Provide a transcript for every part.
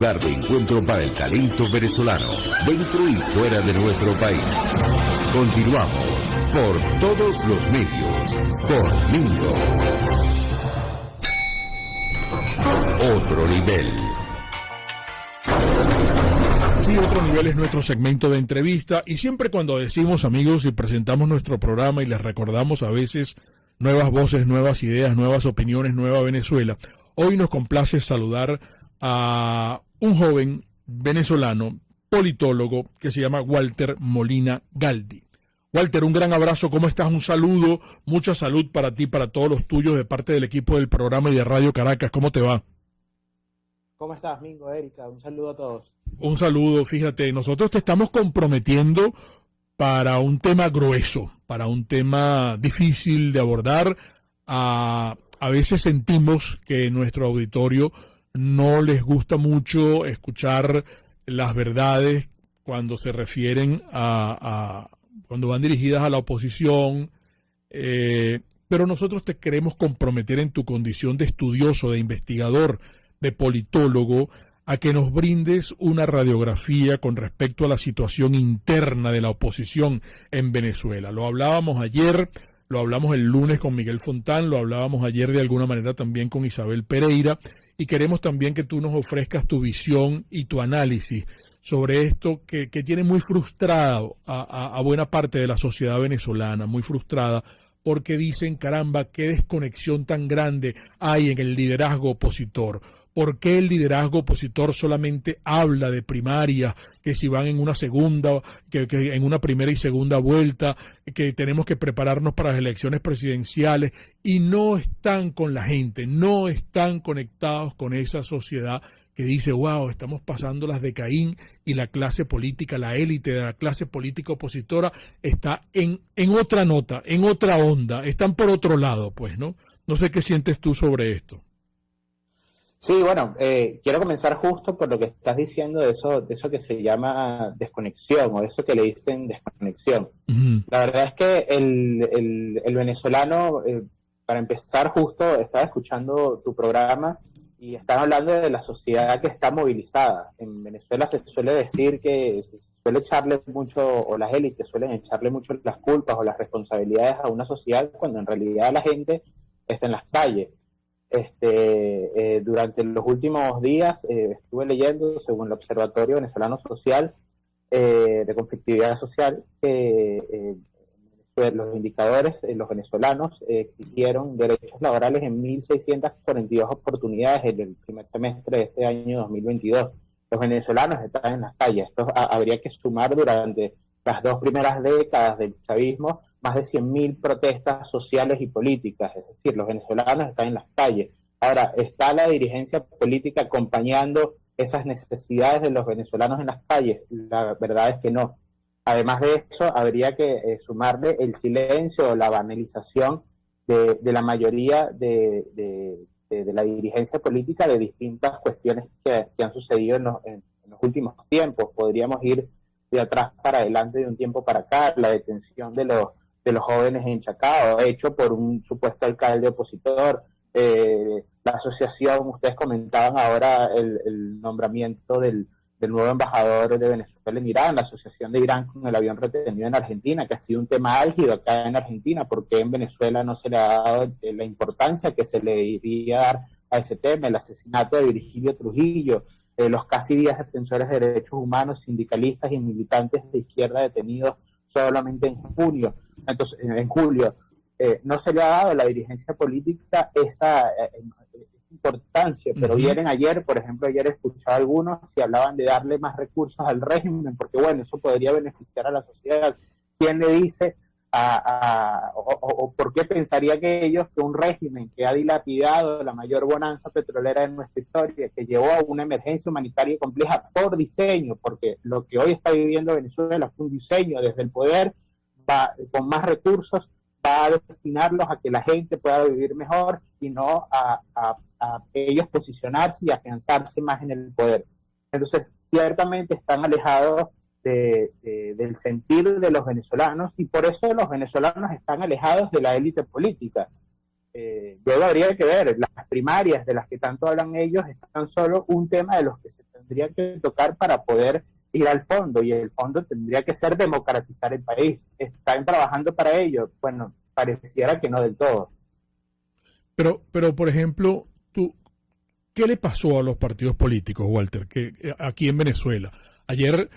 lugar de encuentro para el talento venezolano, dentro y fuera de nuestro país. Continuamos por todos los medios con Mingo. Otro nivel. Sí, otro nivel es nuestro segmento de entrevista, y siempre cuando decimos, amigos, y presentamos nuestro programa y les recordamos a veces nuevas voces, nuevas ideas, nuevas opiniones, nueva Venezuela, hoy nos complace saludar a un joven venezolano, politólogo, que se llama Walter Molina Galdi. Walter, un gran abrazo, ¿cómo estás? Un saludo, mucha salud para ti, para todos los tuyos, de parte del equipo del programa y de Radio Caracas. ¿Cómo te va? ¿Cómo estás, Mingo, Erika? Un saludo a todos. Un saludo, fíjate, nosotros te estamos comprometiendo para un tema grueso, para un tema difícil de abordar. A veces sentimos que en nuestro auditorio no les gusta mucho escuchar las verdades cuando se refieren cuando van dirigidas a la oposición, pero nosotros te queremos comprometer en tu condición de estudioso, de investigador, de politólogo, a que nos brindes una radiografía con respecto a la situación interna de la oposición en Venezuela. Lo hablábamos ayer, lo hablamos el lunes con Miguel Fontán, lo hablábamos ayer de alguna manera también con Isabel Pereira, y queremos también que tú nos ofrezcas tu visión y tu análisis sobre esto que tiene muy frustrado a buena parte de la sociedad venezolana, muy frustrada, porque dicen, caramba, qué desconexión tan grande hay en el liderazgo opositor. ¿Por qué el liderazgo opositor solamente habla de primarias, que si van en una segunda, que en una primera y segunda vuelta, que tenemos que prepararnos para las elecciones presidenciales, y no están con la gente, no están conectados con esa sociedad que dice, wow, estamos pasando las de Caín, y la clase política, la élite de la clase política opositora está en otra nota, en otra onda, están por otro lado, pues, ¿no? No sé qué sientes tú sobre esto. Sí, bueno, quiero comenzar justo por lo que estás diciendo de eso que se llama desconexión, o eso que le dicen desconexión. Uh-huh. La verdad es que el venezolano, para empezar justo, estaba escuchando tu programa y están hablando de la sociedad que está movilizada. En Venezuela se suele decir que se suele echarle mucho, o las élites suelen echarle mucho las culpas o las responsabilidades a una sociedad, cuando en realidad la gente está en las calles. Durante los últimos días estuve leyendo, según el Observatorio Venezolano Social, de Conflictividad Social, que los indicadores, los venezolanos exigieron derechos laborales en 1.642 oportunidades en el primer semestre de este año 2022. Los venezolanos están en las calles. Esto habría que sumar durante las 2 primeras décadas del chavismo más de 100.000 protestas sociales y políticas, es decir, los venezolanos están en las calles. Ahora, ¿está la dirigencia política acompañando esas necesidades de los venezolanos en las calles? La verdad es que no. Además de eso, habría que sumarle el silencio o la banalización de la mayoría de la dirigencia política de distintas cuestiones que han sucedido en los últimos tiempos. Podríamos ir de atrás para adelante, de un tiempo para acá, la detención de los jóvenes en Chacao, hecho por un supuesto alcalde opositor, la asociación, ustedes comentaban ahora el nombramiento del nuevo embajador de Venezuela en Irán, la asociación de Irán con el avión retenido en Argentina, que ha sido un tema álgido acá en Argentina, porque en Venezuela no se le ha dado la importancia que se le debería dar a ese tema, el asesinato de Virgilio Trujillo, los casi 10 defensores de derechos humanos, sindicalistas y militantes de izquierda detenidos solamente en julio. Entonces, en julio, no se le ha dado a la dirigencia política esa importancia, pero vienen ayer, por ejemplo, ayer escuchaba a algunos y hablaban de darle más recursos al régimen, porque bueno, eso podría beneficiar a la sociedad. ¿Quién le dice o por qué pensaría que ellos, que un régimen que ha dilapidado la mayor bonanza petrolera de nuestra historia, que llevó a una emergencia humanitaria compleja por diseño, porque lo que hoy está viviendo Venezuela fue un diseño desde el poder, va con más recursos, va a destinarlos a que la gente pueda vivir mejor y no a ellos posicionarse y afianzarse más en el poder? Entonces, ciertamente están alejados del sentir de los venezolanos, y por eso los venezolanos están alejados de la élite política. Luego habría que ver, las primarias de las que tanto hablan ellos están solo un tema de los que se tendría que tocar para poder ir al fondo, y el fondo tendría que ser democratizar el país. ¿Están trabajando para ello? Bueno, pareciera que no del todo. Pero por ejemplo, ¿qué le pasó a los partidos políticos, Walter, que aquí en Venezuela? Ayer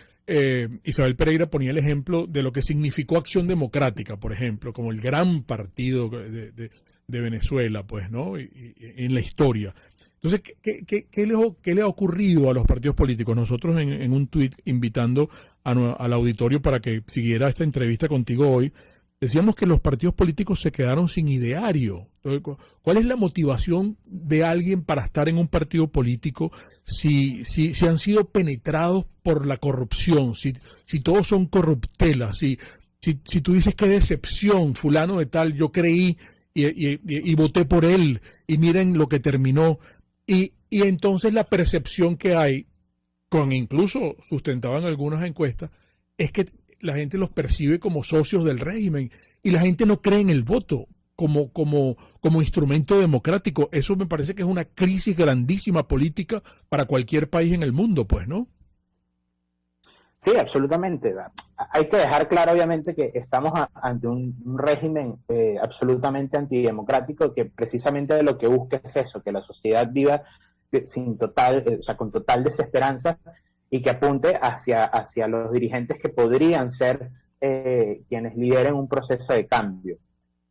Isabel Pereira ponía el ejemplo de lo que significó Acción Democrática, por ejemplo, como el gran partido de Venezuela, pues, ¿no? Y en la historia. Entonces, ¿qué le ha ocurrido a los partidos políticos? Nosotros en un tuit invitando al auditorio para que siguiera esta entrevista contigo hoy, decíamos que los partidos políticos se quedaron sin ideario. Entonces, ¿cuál es la motivación de alguien para estar en un partido político si han sido penetrados por la corrupción, si todos son corruptelas, si tú dices qué decepción, fulano de tal, yo creí y voté por él y miren lo que terminó? Y entonces la percepción que hay, con incluso sustentaba en algunas encuestas, es que la gente los percibe como socios del régimen y la gente no cree en el voto como instrumento democrático. Eso me parece que es una crisis grandísima política para cualquier país en el mundo, pues, ¿no? Sí, absolutamente. Hay que dejar claro, obviamente, que estamos ante un régimen absolutamente antidemocrático, que precisamente de lo que busca es eso, que la sociedad viva con total desesperanza, y que apunte hacia los dirigentes que podrían ser quienes lideren un proceso de cambio.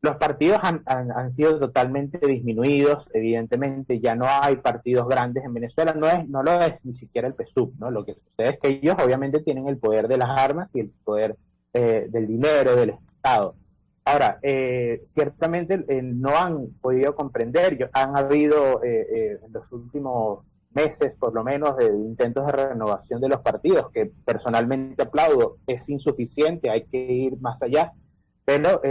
Los partidos han sido totalmente disminuidos, evidentemente ya no hay partidos grandes en Venezuela, no lo es ni siquiera el PSUV, ¿no? Lo que sucede es que ellos obviamente tienen el poder de las armas y el poder del dinero, del Estado. Ahora, ciertamente no han podido comprender, han habido en los últimos meses, por lo menos, de intentos de renovación de los partidos, que personalmente aplaudo. Es insuficiente, hay que ir más allá, pero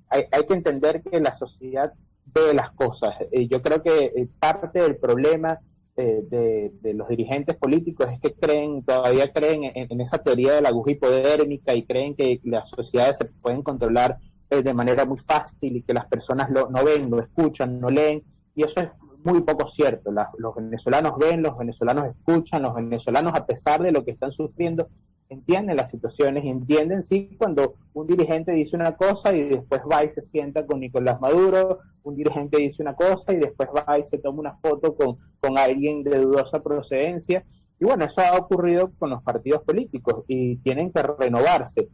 hay que entender que la sociedad ve las cosas. Yo creo que parte del problema de los dirigentes políticos es que todavía creen en esa teoría de la aguja hipodérmica, y creen que las sociedades se pueden controlar de manera muy fácil, y que las personas no ven, no escuchan, no leen, y eso es muy poco cierto. Los venezolanos ven, los venezolanos escuchan, los venezolanos, a pesar de lo que están sufriendo, entienden las situaciones, y entienden, sí, cuando un dirigente dice una cosa y después va y se sienta con Nicolás Maduro, un dirigente dice una cosa y después va y se toma una foto con alguien de dudosa procedencia. Y bueno, eso ha ocurrido con los partidos políticos y tienen que renovarse.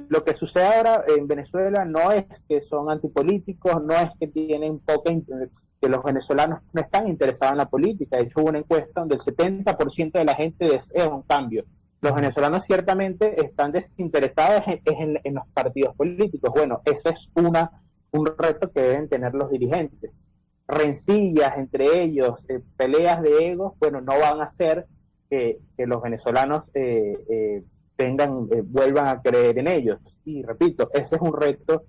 Lo que sucede ahora en Venezuela no es que son antipolíticos, no es que tienen que los venezolanos no están interesados en la política. De hecho, hubo una encuesta donde el 70% de la gente desea un cambio. Los venezolanos ciertamente están desinteresados en los partidos políticos. Bueno, ese es un reto que deben tener los dirigentes. Rencillas entre ellos, peleas de egos, bueno, no van a hacer que los venezolanos vuelvan a creer en ellos. Y repito, ese es un reto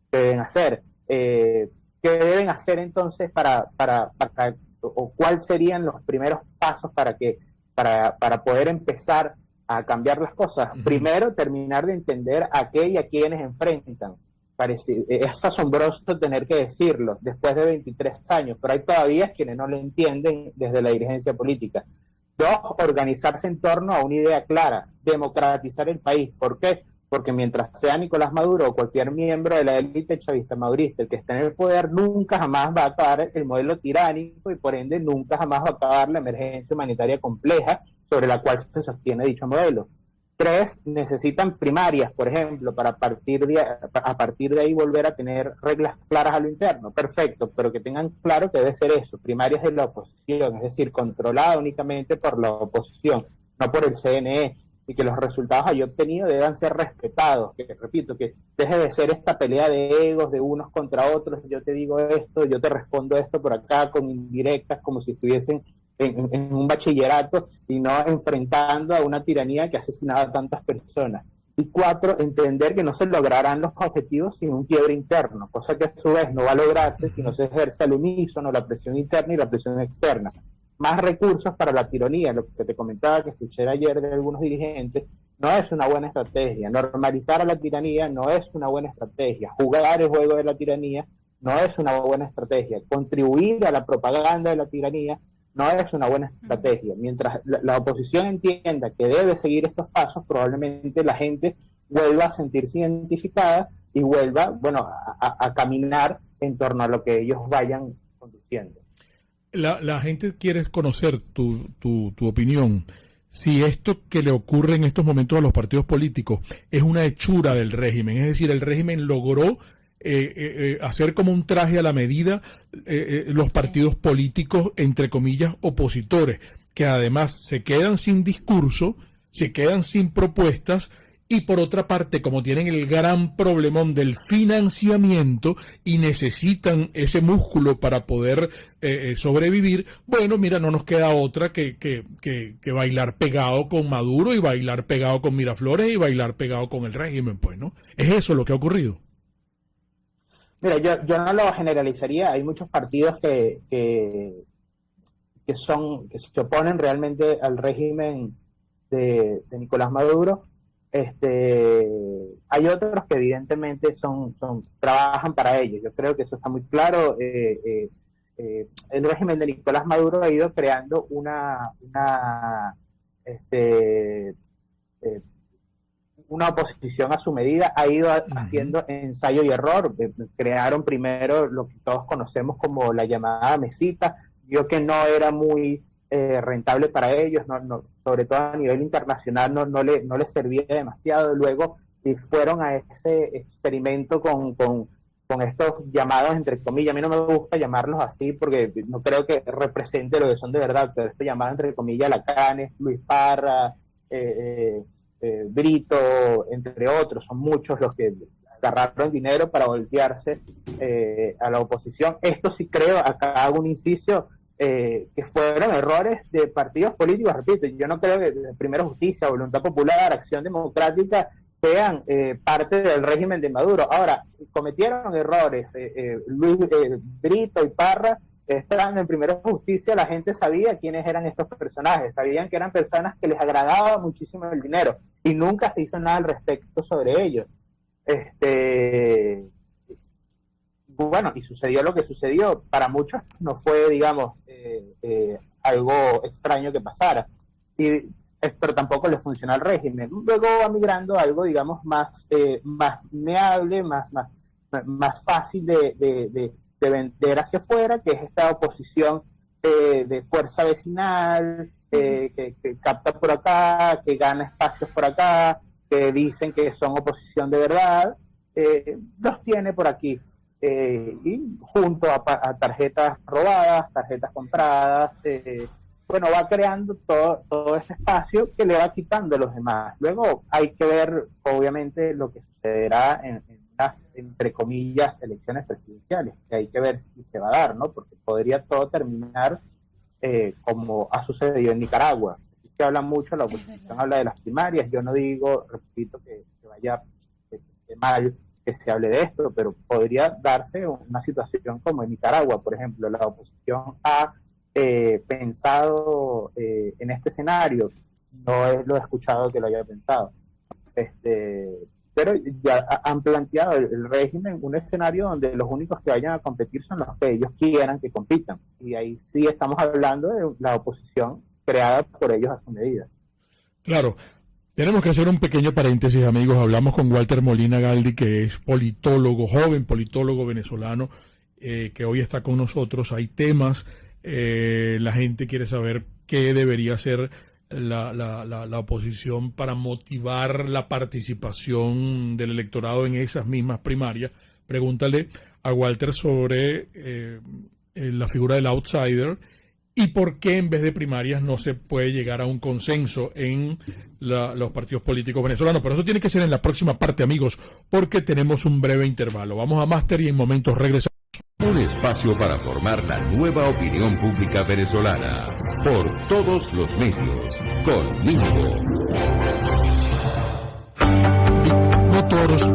que deben hacer. ¿Qué deben hacer entonces o cuáles serían los primeros pasos para poder empezar a cambiar las cosas? Primero, terminar de entender a qué y a quiénes enfrentan. Es asombroso tener que decirlo después de 23 años, pero hay todavía quienes no lo entienden desde la dirigencia política. 2, organizarse en torno a una idea clara, democratizar el país. ¿Por qué? Porque mientras sea Nicolás Maduro o cualquier miembro de la élite chavista madurista el que esté en el poder, nunca jamás va a acabar el modelo tiránico, y por ende nunca jamás va a acabar la emergencia humanitaria compleja sobre la cual se sostiene dicho modelo. 3, necesitan primarias, por ejemplo, para a partir de ahí volver a tener reglas claras a lo interno. Perfecto, pero que tengan claro que debe ser eso, primarias de la oposición, es decir, controlada únicamente por la oposición, no por el CNE, y que los resultados allí obtenidos deban ser respetados, que repito, que deje de ser esta pelea de egos de unos contra otros, yo te digo esto, yo te respondo esto por acá, con indirectas, como si estuviesen en un bachillerato, y no enfrentando a una tiranía que ha asesinado a tantas personas. Y 4, entender que no se lograrán los objetivos sin un quiebre interno, cosa que a su vez no va a lograrse si no se ejerce al unísono la presión interna y la presión externa. Más recursos para la tiranía, lo que te comentaba, que escuché ayer de algunos dirigentes, no es una buena estrategia. Normalizar a la tiranía no es una buena estrategia. Jugar el juego de la tiranía no es una buena estrategia. Contribuir a la propaganda de la tiranía no es una buena estrategia. Mientras la oposición entienda que debe seguir estos pasos, probablemente la gente vuelva a sentirse identificada y vuelva, bueno, a caminar en torno a lo que ellos vayan conduciendo. La gente quiere conocer tu opinión. Si esto que le ocurre en estos momentos a los partidos políticos es una hechura del régimen, es decir, el régimen logró hacer como un traje a la medida los partidos políticos, entre comillas, opositores, que además se quedan sin discurso, se quedan sin propuestas, y por otra parte, como tienen el gran problemón del financiamiento y necesitan ese músculo para poder sobrevivir, bueno, mira, no nos queda otra que bailar pegado con Maduro y bailar pegado con Miraflores y bailar pegado con el régimen, pues, ¿no? Es eso lo que ha ocurrido. Mira, yo no lo generalizaría. Hay muchos partidos que se oponen realmente al régimen de Nicolás Maduro. Hay otros que evidentemente trabajan para ellos. Yo creo que eso está muy claro. El régimen de Nicolás Maduro ha ido creando una oposición a su medida, ha ido haciendo ensayo y error. Crearon primero lo que todos conocemos como la llamada mesita, vio que no era muy rentable para ellos, sobre todo a nivel internacional no les servía demasiado. Luego y fueron a ese experimento con estos llamados, entre comillas. A mí no me gusta llamarlos así porque no creo que represente lo que son de verdad, pero estos llamados, entre comillas, Lacanes, Luis Parra, Brito, entre otros, son muchos los que agarraron dinero para voltearse a la oposición. Esto sí creo, acá hago un inciso, que fueron errores de partidos políticos. Repito, yo no creo que Primero Justicia, Voluntad Popular, Acción Democrática sean parte del régimen de Maduro. Ahora, cometieron errores. Brito y Parra estaban en Primero Justicia, la gente sabía quiénes eran estos personajes, sabían que eran personas que les agradaba muchísimo el dinero y nunca se hizo nada al respecto sobre ellos. Bueno, y sucedió lo que sucedió. Para muchos no fue, digamos, algo extraño que pasara, pero tampoco le funcionó al régimen. Luego va migrando a algo, digamos, más meable, más fácil de vender hacia afuera, que es esta oposición de fuerza vecinal, que capta por acá, que gana espacios por acá, que dicen que son oposición de verdad, los tiene por aquí. Y junto a tarjetas robadas, tarjetas compradas, bueno, va creando todo ese espacio que le va quitando a los demás. Luego hay que ver, obviamente, lo que sucederá en las, entre comillas, elecciones presidenciales, que hay que ver si se va a dar, ¿no? Porque podría todo terminar como ha sucedido en Nicaragua. Se habla mucho, la oposición habla de las primarias. Yo no digo, repito, que vaya mal que se hable de esto, pero podría darse una situación como en Nicaragua, por ejemplo. La oposición ha pensado en este escenario, no lo he escuchado que lo haya pensado, pero ya han planteado el régimen un escenario donde los únicos que vayan a competir son los que ellos quieran que compitan, y ahí sí estamos hablando de la oposición creada por ellos a su medida. Claro. Tenemos que hacer un pequeño paréntesis, amigos. Hablamos con Walter Molina Galdi, que es politólogo, joven politólogo venezolano, que hoy está con nosotros. Hay temas, la gente quiere saber qué debería hacer la oposición para motivar la participación del electorado en esas mismas primarias. Pregúntale a Walter sobre la figura del outsider y por qué en vez de primarias no se puede llegar a un consenso en los partidos políticos venezolanos. Pero eso tiene que ser en la próxima parte, amigos, porque tenemos un breve intervalo. Vamos a Máster y en momentos regresamos. Un espacio para formar la nueva opinión pública venezolana por todos los medios. Conmigo. Motors.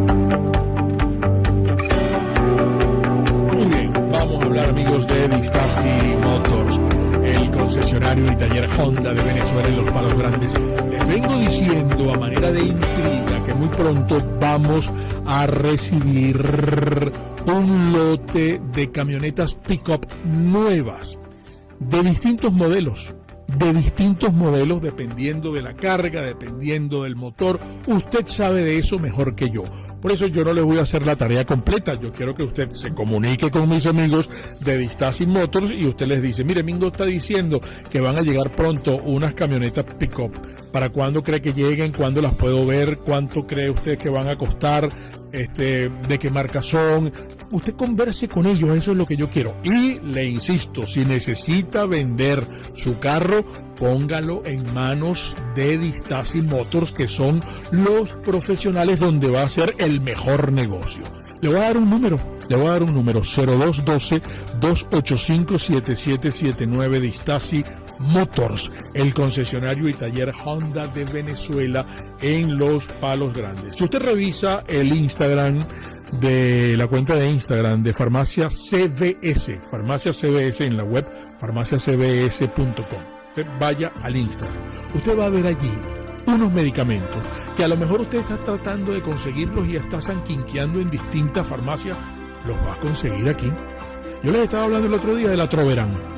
Muy bien, vamos a hablar, amigos, de Vistasi Motors, el concesionario y taller Honda de Venezuela en Los Palos Grandes. Les vengo diciendo a manera de intriga que muy pronto vamos a recibir un lote de camionetas pick-up nuevas. de distintos modelos dependiendo de la carga, dependiendo del motor. Usted sabe de eso mejor que yo. Por eso yo no le voy a hacer la tarea completa. Yo quiero que usted se comunique con mis amigos de Distasi Motors y usted les dice, mire, Mingo está diciendo que van a llegar pronto unas camionetas pick-up. ¿Para cuándo cree que lleguen? ¿Cuándo las puedo ver? ¿Cuánto cree usted que van a costar? ¿De qué marca son? Usted converse con ellos, eso es lo que yo quiero. Y le insisto, si necesita vender su carro, póngalo en manos de Distasi Motors, que son los profesionales donde va a ser el mejor negocio. Le voy a dar un número, 0212-285-7779 Distasi Motors, el concesionario y taller Honda de Venezuela en Los Palos Grandes. Si usted revisa el Instagram de la cuenta de Instagram de Farmacia CBS en la web farmaciacbs.com, usted vaya al Instagram, usted va a ver allí unos medicamentos que a lo mejor usted está tratando de conseguirlos y está sanquinqueando en distintas farmacias, los va a conseguir aquí. Yo les estaba hablando el otro día de la Troveran.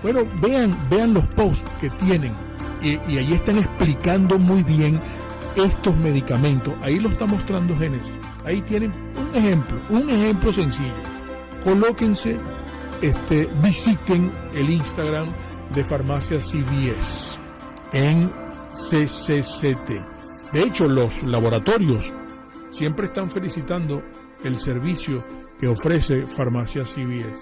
Bueno, vean los posts que tienen y ahí están explicando muy bien estos medicamentos. Ahí lo está mostrando Génesis. Ahí tienen un ejemplo sencillo. Colóquense, visiten el Instagram de Farmacia CBS en CCCT. De hecho, los laboratorios siempre están felicitando el servicio que ofrece Farmacia CBS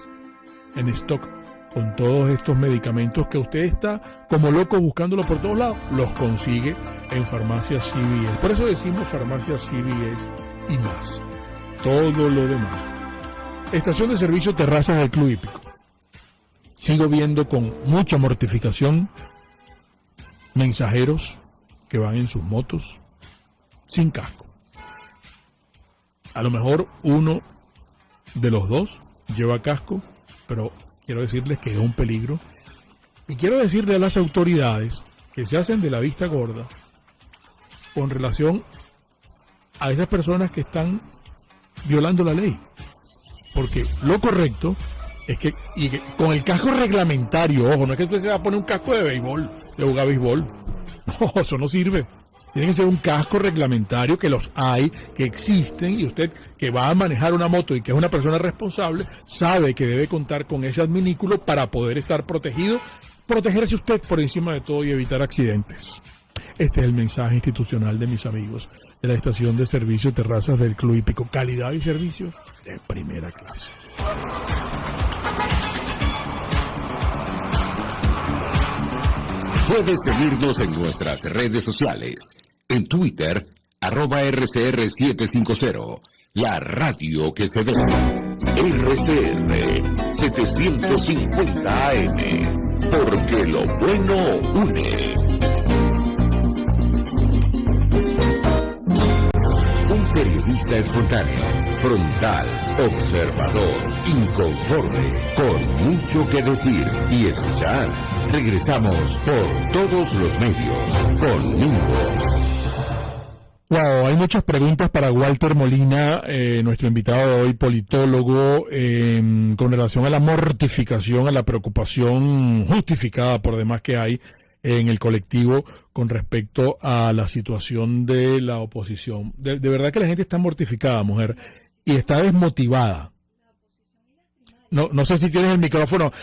en stock, con todos estos medicamentos que usted está como loco buscándolos por todos lados, los consigue en Farmacia CBS. Por eso decimos Farmacia CBS y más. Todo lo demás. Estación de servicio Terrazas del Club Hípico. Sigo viendo con mucha mortificación mensajeros que van en sus motos sin casco. A lo mejor uno de los dos lleva casco, pero quiero decirles que es un peligro. Y quiero decirle a las autoridades que se hacen de la vista gorda con relación a esas personas que están violando la ley. Porque lo correcto es que con el casco reglamentario, ojo, no es que usted se va a poner un casco de béisbol, de jugar béisbol. No, eso no sirve. Tiene que ser un casco reglamentario, que los hay, que existen, y usted que va a manejar una moto y que es una persona responsable, sabe que debe contar con ese adminículo para poder estar protegido, protegerse usted por encima de todo y evitar accidentes. Este es el mensaje institucional de mis amigos de la estación de servicio Terrazas del Club Hípico. Calidad y servicio de primera clase. Puedes seguirnos en nuestras redes sociales. En Twitter, @RCR750. La radio que se ve. RCR 750 AM. Porque lo bueno une. Un periodista espontáneo, frontal, observador, inconforme, con mucho que decir y escuchar. Regresamos por todos los medios conmigo. Wow, hay muchas preguntas para Walter Molina, nuestro invitado de hoy, politólogo, con relación a la mortificación, a la preocupación justificada por demás que hay en el colectivo con respecto a la situación de la oposición. De verdad que la gente está mortificada, mujer, y está desmotivada. No sé si tienes el micrófono.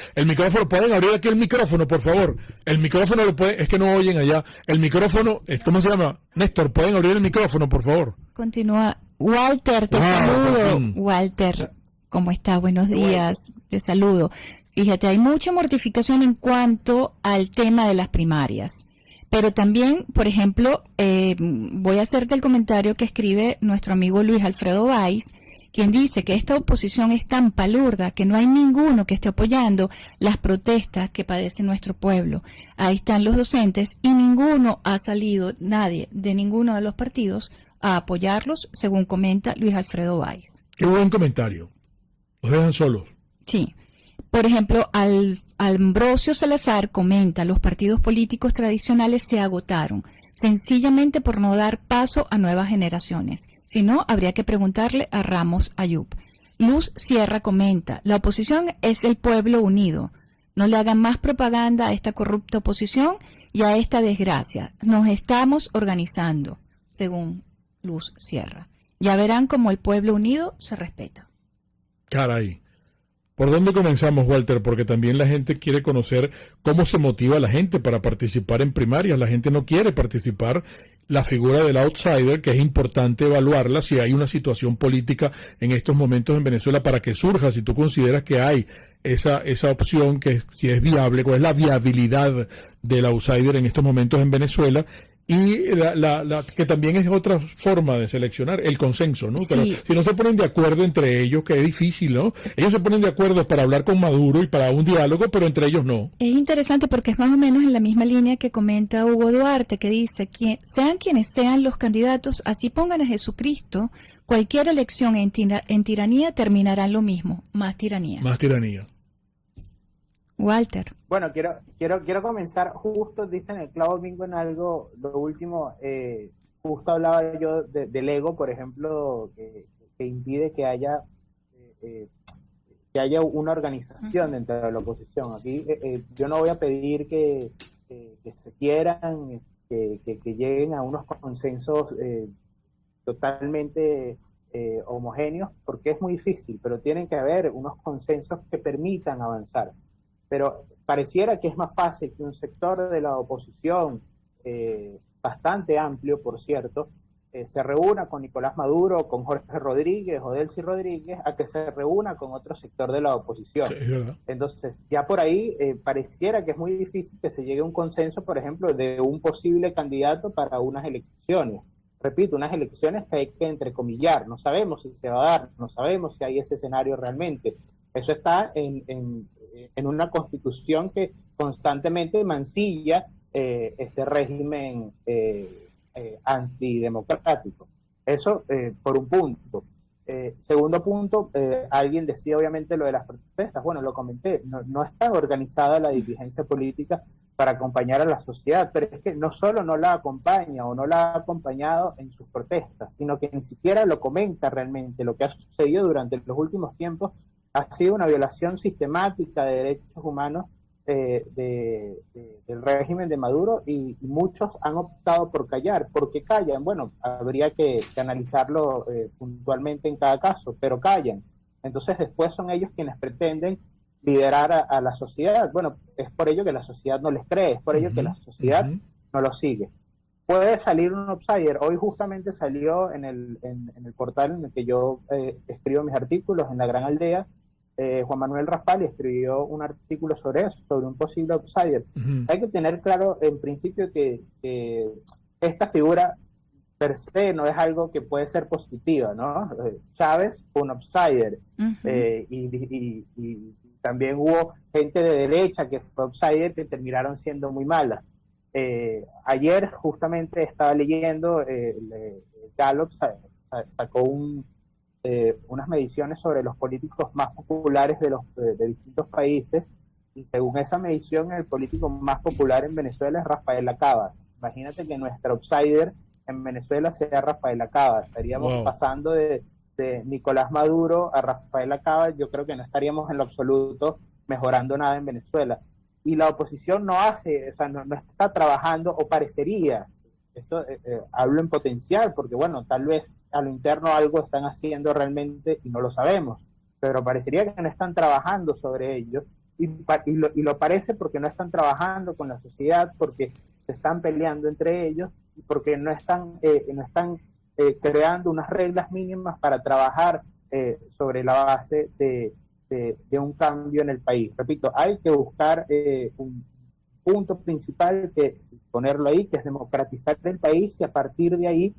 ¿Pueden abrir aquí el micrófono, por favor? El micrófono lo pueden, es que no oyen allá. El micrófono, ¿cómo se llama? Néstor, ¿pueden abrir el micrófono, por favor? Continúa. Walter, te saludo. Walter, ¿cómo estás? Buenos días, te saludo. Fíjate, hay mucha mortificación en cuanto al tema de las primarias. Pero también, por ejemplo, voy a hacerte el comentario que escribe nuestro amigo Luis Alfredo Valls, quien dice que esta oposición es tan palurda que no hay ninguno que esté apoyando las protestas que padece nuestro pueblo. Ahí están los docentes y ninguno ha salido, nadie de ninguno de los partidos, a apoyarlos, según comenta Luis Alfredo Valls. Qué buen comentario. Los dejan solos. Sí. Por ejemplo, Ambrosio Salazar comenta: los partidos políticos tradicionales se agotaron, sencillamente por no dar paso a nuevas generaciones. Si no, habría que preguntarle a Ramos Ayub. Luz Sierra comenta: la oposición es el pueblo unido. No le hagan más propaganda a esta corrupta oposición y a esta desgracia. Nos estamos organizando, según Luz Sierra. Ya verán cómo el pueblo unido se respeta. Caray. ¿Por dónde comenzamos, Walter? Porque también la gente quiere conocer cómo se motiva a la gente para participar en primarias. La gente no quiere participar. La figura del outsider, que es importante evaluarla si hay una situación política en estos momentos en Venezuela para que surja, si tú consideras que hay esa opción, que si es viable, cuál es la viabilidad del outsider en estos momentos en Venezuela. Y que también es otra forma de seleccionar, el consenso, ¿no? Sí. Pero si no se ponen de acuerdo entre ellos, que es difícil, ¿no? Ellos se ponen de acuerdo para hablar con Maduro y para un diálogo, pero entre ellos no. Es interesante porque es más o menos en la misma línea que comenta Hugo Duarte, que dice que sean quienes sean los candidatos, así pongan a Jesucristo, cualquier elección en tiranía terminará en lo mismo, más tiranía. Más tiranía. Walter. Bueno, quiero comenzar justo, dicen el clavo bingo en algo, lo último, justo hablaba yo del ego, por ejemplo, que impide que haya una organización dentro de la oposición. Aquí yo no voy a pedir que se quieran, que lleguen a unos consensos totalmente homogéneos, porque es muy difícil, pero tienen que haber unos consensos que permitan avanzar. Pero pareciera que es más fácil que un sector de la oposición, bastante amplio, por cierto, se reúna con Nicolás Maduro, con Jorge Rodríguez o Delcy Rodríguez, a que se reúna con otro sector de la oposición. Sí, entonces, ya por ahí pareciera que es muy difícil que se llegue a un consenso, por ejemplo, de un posible candidato para unas elecciones. Repito, unas elecciones que hay que entrecomillar. No sabemos si se va a dar, no sabemos si hay ese escenario realmente. Eso está en una constitución que constantemente mancilla este régimen antidemocrático. Eso por un punto. Segundo punto, alguien decía obviamente lo de las protestas. Bueno, lo comenté, no está organizada la dirigencia política para acompañar a la sociedad, pero es que no solo no la acompaña o no la ha acompañado en sus protestas, sino que ni siquiera lo comenta realmente. Lo que ha sucedido durante los últimos tiempos ha sido una violación sistemática de derechos humanos del régimen de Maduro, y muchos han optado por callar. ¿Por qué callan? Bueno, habría que analizarlo puntualmente en cada caso, pero callan. Entonces después son ellos quienes pretenden liderar a la sociedad. Bueno, es por ello que la sociedad no les cree, es por ello que la sociedad no los sigue. Puede salir un outsider. Hoy justamente salió en el portal en el que yo escribo mis artículos, en La Gran Aldea, Juan Manuel Rafali escribió un artículo sobre eso, sobre un posible outsider. Hay que tener claro en principio que esta figura per se no es algo que puede ser positiva, ¿no? Chávez fue un outsider, y también hubo gente de derecha que fue outsider que terminaron siendo muy malas. Ayer justamente estaba leyendo, Gallup sacó unas mediciones sobre los políticos más populares de distintos países, y según esa medición el político más popular en Venezuela es Rafael Lacaba. Imagínate que nuestro outsider en Venezuela sea Rafael Lacaba. Estaríamos pasando de Nicolás Maduro a Rafael Lacaba. Yo creo que no estaríamos en lo absoluto mejorando nada en Venezuela. Y la oposición no está trabajando, o parecería, esto hablo en potencial, porque bueno, tal vez a lo interno algo están haciendo realmente y no lo sabemos, pero parecería que no están trabajando sobre ello, y lo parece porque no están trabajando con la sociedad, porque se están peleando entre ellos, y porque no están creando unas reglas mínimas para trabajar sobre la base de un cambio en el país. Repito, hay que buscar un punto principal, que ponerlo ahí, que es democratizar el país, y a partir de ahí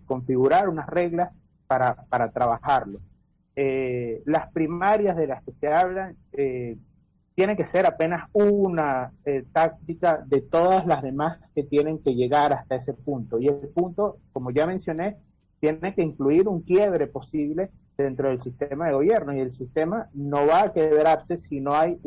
configurar unas reglas para trabajarlo. Las primarias de las que se hablan tiene que ser apenas una táctica de todas las demás que tienen que llegar hasta ese punto, y el punto, como ya mencioné, tiene que incluir un quiebre posible dentro del sistema de gobierno, y el sistema no va a quebrarse si no hay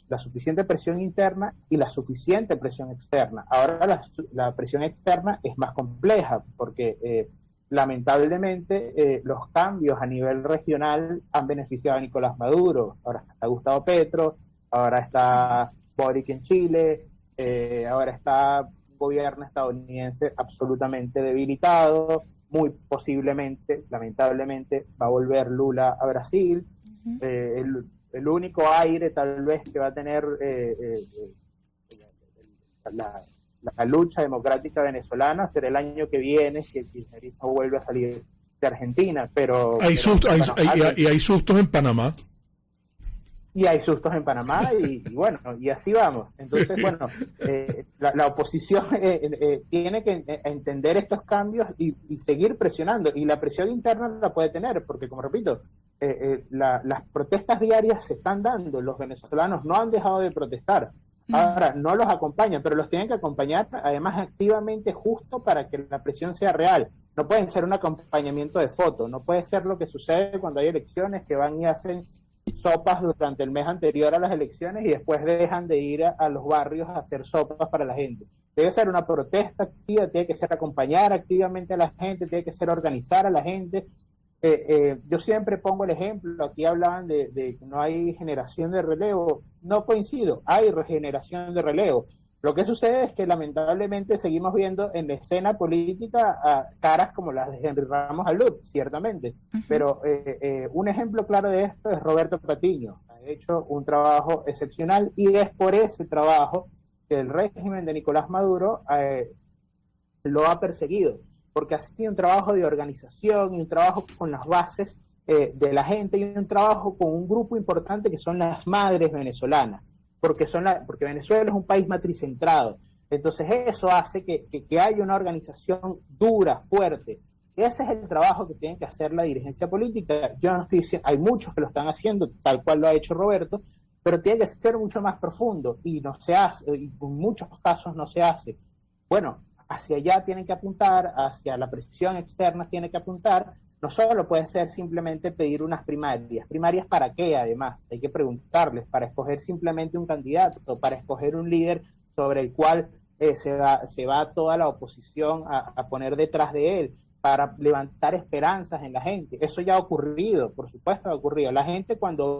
la suficiente presión interna y la suficiente presión externa. Ahora la presión externa es más compleja, porque lamentablemente los cambios a nivel regional han beneficiado a Nicolás Maduro. Ahora está Gustavo Petro, ahora está Boric en Chile, ahora está un gobierno estadounidense absolutamente debilitado, muy posiblemente, lamentablemente, va a volver Lula a Brasil. El único aire tal vez que va a tener la lucha democrática venezolana será el año que viene, si el kirchnerismo vuelve a salir de Argentina, pero... Hay sustos en Panamá. Y hay sustos en Panamá y bueno, y así vamos. Entonces, bueno, la oposición tiene que entender estos cambios y seguir presionando, y la presión interna la puede tener, porque como repito, las protestas diarias se están dando, los venezolanos no han dejado de protestar. Ahora, no los acompañan, pero los tienen que acompañar además activamente, justo para que la presión sea real. No pueden ser un acompañamiento de foto, no puede ser lo que sucede cuando hay elecciones, que van y hacen sopas durante el mes anterior a las elecciones y después dejan de ir a los barrios a hacer sopas para la gente. Debe ser una protesta activa, tiene que ser acompañar activamente a la gente, tiene que ser organizar a la gente. Yo siempre pongo el ejemplo, aquí hablaban de que no hay generación de relevo, no coincido, hay regeneración de relevo. Lo que sucede es que lamentablemente seguimos viendo en la escena política caras como las de Henry Ramos Alup, ciertamente, pero un ejemplo claro de esto es Roberto Patiño. Ha hecho un trabajo excepcional y es por ese trabajo que el régimen de Nicolás Maduro lo ha perseguido, porque ha sido un trabajo de organización y un trabajo con las bases de la gente y un trabajo con un grupo importante que son las madres venezolanas, porque Venezuela es un país matricentrado. Entonces eso hace que haya una organización dura, fuerte. Ese es el trabajo que tiene que hacer la dirigencia política. Yo no estoy diciendo, hay muchos que lo están haciendo, tal cual lo ha hecho Roberto, pero tiene que ser mucho más profundo y no se hace, y en muchos casos no se hace. Bueno, hacia allá tienen que apuntar, hacia la presión externa tiene que apuntar. No solo puede ser simplemente pedir unas primarias. ¿Primarias para qué, además? Hay que preguntarles, para escoger simplemente un candidato, para escoger un líder sobre el cual se va toda la oposición a poner detrás de él, para levantar esperanzas en la gente. Eso ya ha ocurrido, por supuesto ha ocurrido. La gente cuando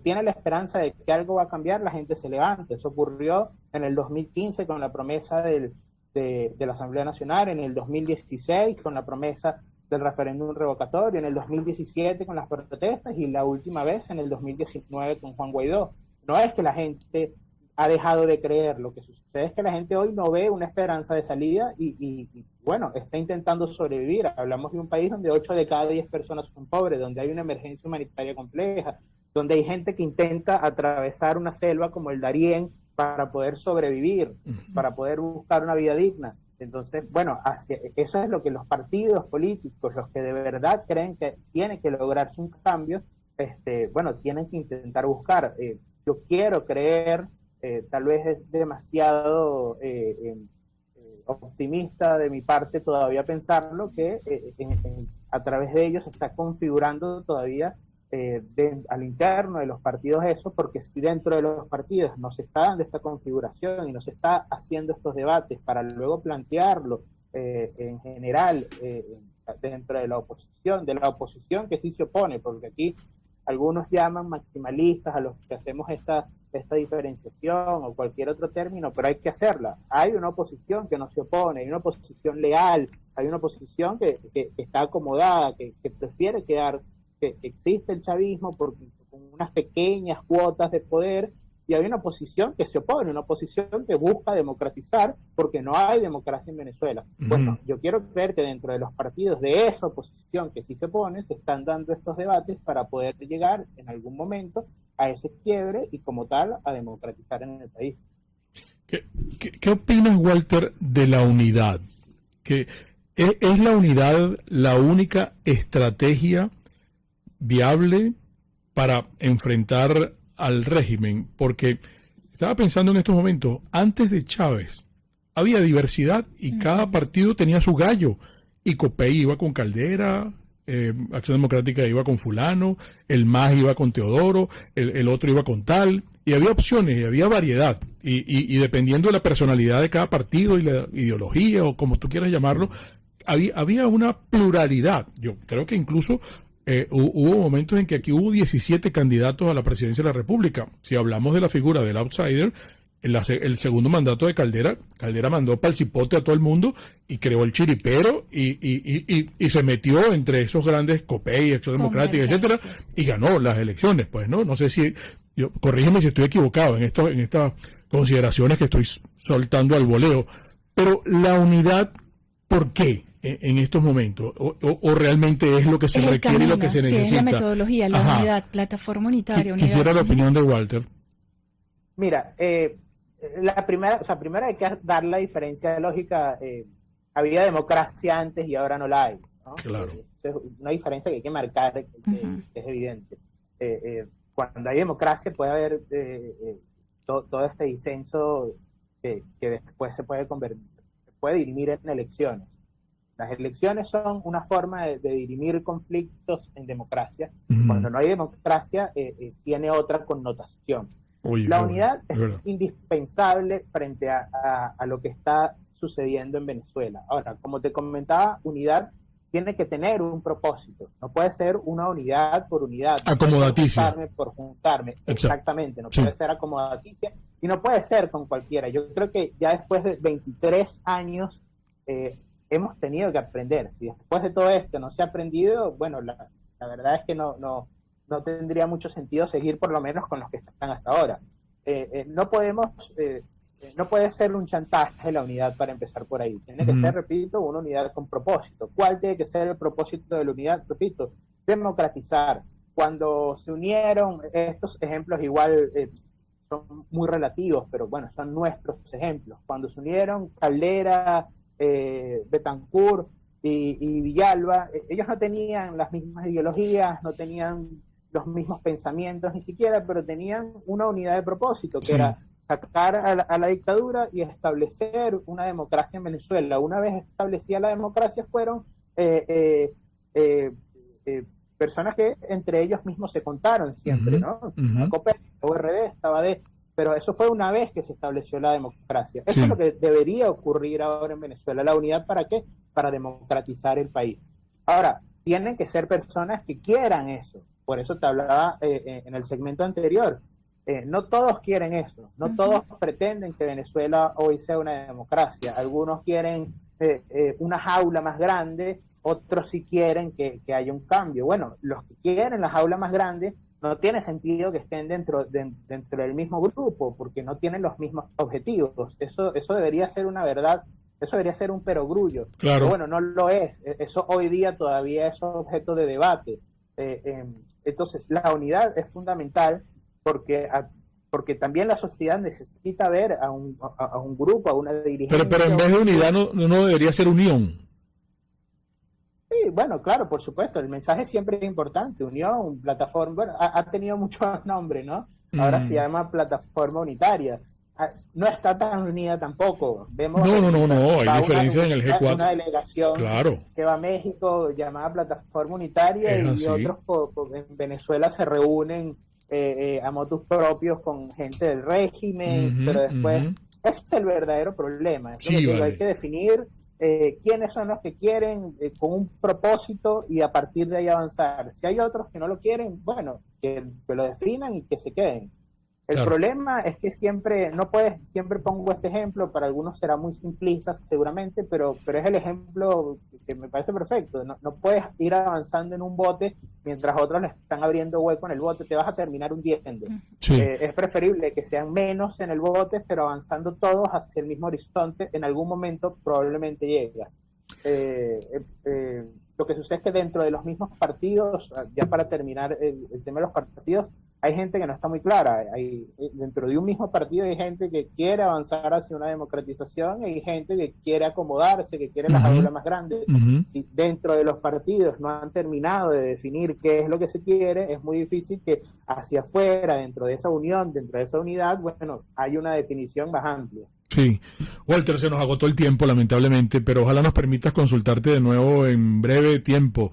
tiene la esperanza de que algo va a cambiar, la gente se levanta. Eso ocurrió en el 2015 con la promesa de la Asamblea Nacional, en el 2016 con la promesa del referéndum revocatorio, en el 2017 con las protestas y la última vez en el 2019 con Juan Guaidó. No es que la gente ha dejado de creer, lo que sucede es que la gente hoy no ve una esperanza de salida y bueno, está intentando sobrevivir. Hablamos de un país donde 8 de cada 10 personas son pobres, donde hay una emergencia humanitaria compleja, donde hay gente que intenta atravesar una selva como el Darién para poder sobrevivir, para poder buscar una vida digna. Entonces, bueno, eso es lo que los partidos políticos, los que de verdad creen que tiene que lograrse un cambio, bueno, tienen que intentar buscar. Yo quiero creer, tal vez es demasiado optimista de mi parte todavía pensarlo, que a través de ellos se está configurando todavía al interno de los partidos eso, porque si dentro de los partidos no se está dando esta configuración y no se está haciendo estos debates para luego plantearlo en general dentro de la oposición que sí se opone, porque aquí algunos llaman maximalistas a los que hacemos esta diferenciación o cualquier otro término, pero hay que hacerla. Hay una oposición que no se opone, hay una oposición leal, hay una oposición que está acomodada, que prefiere quedar, que existe el chavismo con unas pequeñas cuotas de poder, y hay una oposición que se opone, una oposición que busca democratizar, porque no hay democracia en Venezuela. Bueno, yo quiero creer que dentro de los partidos de esa oposición que sí se opone, se están dando estos debates para poder llegar en algún momento a ese quiebre y como tal a democratizar en el país. ¿Qué opinas, Walter, de la unidad? ¿Que es la unidad la única estrategia viable para enfrentar al régimen? Porque estaba pensando en estos momentos, antes de Chávez había diversidad y cada partido tenía su gallo, y COPEI iba con Caldera, Acción Democrática iba con fulano, el MAS iba con Teodoro, el otro iba con tal, y había opciones y había variedad, y dependiendo de la personalidad de cada partido y la ideología o como tú quieras llamarlo, había una pluralidad. Yo creo que incluso hubo momentos en que aquí hubo 17 candidatos a la presidencia de la República. Si hablamos de la figura del outsider, el segundo mandato de Caldera mandó pa'l cipote a todo el mundo y creó el chiripero y se metió entre esos grandes COPEI, Acción Democrática, etcétera, y ganó las elecciones. Pues no sé si, corrígeme si estoy equivocado en estas consideraciones que estoy soltando al voleo, pero la unidad, ¿por qué en estos momentos? ¿O realmente es lo que se requiere y lo que se necesita? Sí, es la metodología, la unidad, plataforma unitaria. Quisiera la opinión de Walter. Mira, primero hay que dar la diferencia lógica. Había democracia antes y ahora no la hay, ¿no? Claro. Es una diferencia que hay que marcar, que es evidente. Cuando hay democracia puede haber todo este disenso que después se puede dirimir en elecciones. Las elecciones son una forma de dirimir conflictos en democracia. Cuando no hay democracia, tiene otra connotación. La unidad es indispensable frente a lo que está sucediendo en Venezuela. Ahora, como te comentaba, unidad tiene que tener un propósito. No puede ser una unidad por unidad. Acomodaticia. Por juntarme. Exactamente. No puede ser acomodaticia y no puede ser con cualquiera. Yo creo que ya después de 23 años hemos tenido que aprender. Si después de todo esto no se ha aprendido, bueno, la verdad es que no tendría mucho sentido seguir por lo menos con los que están hasta ahora. No puede ser un chantaje la unidad para empezar por ahí. Tiene que ser, repito, una unidad con propósito. ¿Cuál tiene que ser el propósito de la unidad? Repito, democratizar. Cuando se unieron, estos ejemplos igual son muy relativos, pero bueno, son nuestros ejemplos. Cuando se unieron Caldera, Betancur y Villalba, ellos no tenían las mismas ideologías, no tenían los mismos pensamientos ni siquiera, pero tenían una unidad de propósito, que era sacar a la dictadura y establecer una democracia en Venezuela. Una vez establecida la democracia, fueron personas que entre ellos mismos se contaron siempre, ¿no? COPEI, URD, estaba pero eso fue una vez que se estableció la democracia. Eso es lo que debería ocurrir ahora en Venezuela. ¿La unidad para qué? Para democratizar el país. Ahora, tienen que ser personas que quieran eso. Por eso te hablaba en el segmento anterior. No todos quieren eso. No todos pretenden que Venezuela hoy sea una democracia. Algunos quieren una jaula más grande, otros sí quieren que haya un cambio. Bueno, los que quieren la jaula más grande, no tiene sentido que estén dentro del mismo grupo, porque no tienen los mismos objetivos. Eso debería ser una verdad, eso debería ser un perogrullo. Claro. Pero bueno, no lo es. Eso hoy día todavía es objeto de debate. Entonces, la unidad es fundamental porque también la sociedad necesita ver a un grupo, a una dirigencia. Pero en vez de unidad no debería ser unión. Sí, bueno, claro, por supuesto, el mensaje siempre es importante, unión, plataforma, bueno, ha tenido muchos nombres, ¿no? Ahora se llama plataforma unitaria. No está tan unida tampoco. Vemos no, hay diferencias en el G4. Una delegación que va a México llamada plataforma unitaria y otros en Venezuela se reúnen a motus propios con gente del régimen, pero después ese es el verdadero problema. Hay que definir quiénes son los que quieren con un propósito y a partir de ahí avanzar. Si hay otros que no lo quieren, bueno, que lo definan y que se queden. El problema es que siempre pongo este ejemplo, para algunos será muy simplista seguramente, pero es el ejemplo que me parece perfecto. No puedes ir avanzando en un bote mientras otros le están abriendo hueco en el bote, te vas a terminar hundiendo. Es preferible que sean menos en el bote, pero avanzando todos hacia el mismo horizonte, en algún momento probablemente llega. Lo que sucede es que dentro de los mismos partidos, ya para terminar el tema de los partidos, hay gente que no está muy clara. Dentro de un mismo partido hay gente que quiere avanzar hacia una democratización y hay gente que quiere acomodarse, que quiere la jaula más grande. Si dentro de los partidos no han terminado de definir qué es lo que se quiere, es muy difícil que hacia afuera, dentro de esa unión, dentro de esa unidad, bueno, hay una definición más amplia. Sí, Walter, se nos agotó el tiempo lamentablemente, pero ojalá nos permitas consultarte de nuevo en breve tiempo.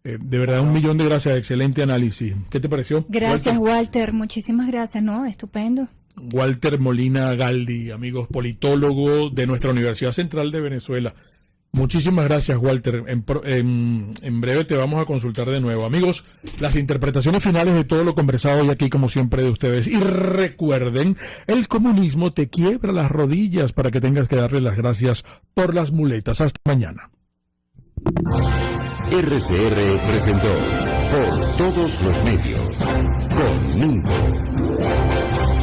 De verdad, 1.000.000 de gracias, excelente análisis. ¿Qué te pareció? Gracias, Walter, muchísimas gracias, ¿no? Estupendo. Walter Molina Galdi, amigos, politólogo de nuestra Universidad Central de Venezuela. Muchísimas gracias, Walter. En breve te vamos a consultar de nuevo. Amigos, las interpretaciones finales de todo lo conversado hoy aquí, como siempre, de ustedes. Y recuerden, el comunismo te quiebra las rodillas para que tengas que darle las gracias por las muletas. Hasta mañana. RCR presentó Por Todos los Medios con Mingo.